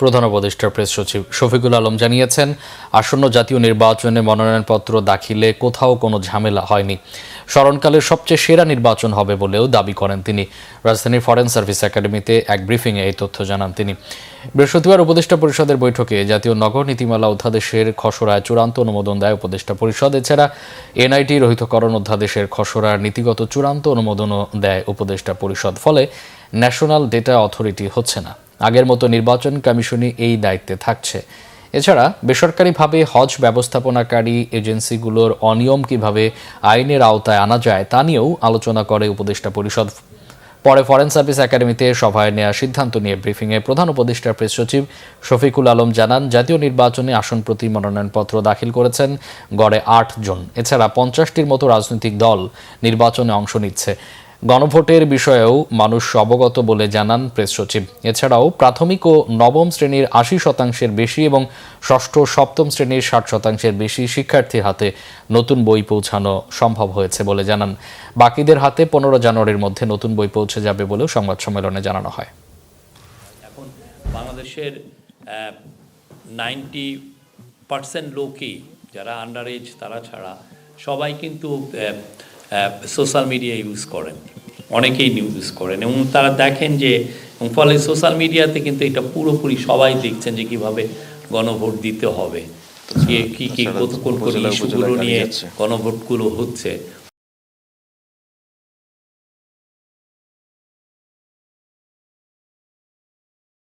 প্রধান উপদেষ্টার প্রেস সচিব শফিকুল আলম জানিয়েছেন, আসন্ন জাতীয় নির্বাচনে মনোনয়নপত্র দাখিলে কোথাও কোনো ঝামেলা হয়নি। স্মরণকালের সবচেয়ে সেরা নির্বাচন হবে বলেও দাবি করেন তিনি। রাজধানীর ফরেন সার্ভিস একাডেমিতে এক ব্রিফিংয়ে এই তথ্য জানান তিনি। বৃহস্পতিবার উপদেষ্টা পরিষদের বৈঠকে জাতীয় নগর নীতিমালা অধ্যাদেশের খসড়ায় চূড়ান্ত অনুমোদন দেয় উপদেষ্টা পরিষদ। এছাড়া এনআইটি রহিতকরণ অধ্যাদেশের খসড়ার নীতিগত চূড়ান্ত অনুমোদনও দেয় উপদেষ্টা পরিষদ। ফলে ন্যাশনাল ডেটা অথরিটি হচ্ছে না, আগের মতো নির্বাচন কমিশনই এই দায়িত্বে থাকছে। এছাড়া বেসরকারিভাবে হজ ব্যবস্থাপনাকারী এজেন্সিগুলোর অনিয়ম কিভাবে আইনের আওতায় আনা যায় তা নিয়েও আলোচনা করে উপদেষ্টা পরিষদ। পরে ফরেন সার্ভিস একাডেমিতে সভায় নেওয়া সিদ্ধান্ত নিয়ে ব্রিফিংয়ে প্রধান উপদেষ্টার প্রেস সচিব শফিকুল আলম জানান, জাতীয় নির্বাচনে আসন প্রতি মনোনয়নপত্র দাখিল করেছেন গড়ে ৮ জন। এছাড়া ৫০টির মতো রাজনৈতিক দল নির্বাচনে অংশ নিচ্ছে। গণভোটের বিষয়েও মানুষ অবগত বলে জানান প্রেস সচিব। এছাড়াও প্রাথমিক ও নবম শ্রেণীর ৮০% বেশি এবং ষষ্ঠ ও সপ্তম শ্রেণীর ৬০% বেশি শিক্ষার্থীর হাতে নতুন বই পৌঁছানো সম্ভব হয়েছে বলে জানান। বাকিদের হাতে ১৫ জানুয়ারির মধ্যে নতুন বই পৌঁছে যাবে বলেও সংবাদ সম্মেলনে জানানো হয়। এখন বাংলাদেশের 90% লোকই যারা আন্ডার এজ তারা ছাড়া সবাই কিন্তু সোশ্যাল মিডিয়া ইউজ করেন, অনেকেই ইউজ করেন এবং তারা দেখেন যে ফলে সোশ্যাল মিডিয়াতে কিন্তু এটা পুরোপুরি সবাই দেখছেন যে কীভাবে গণভোট দিতে হবে, কোন ইস্যুগুলো নিয়ে গণভোটগুলো হচ্ছে।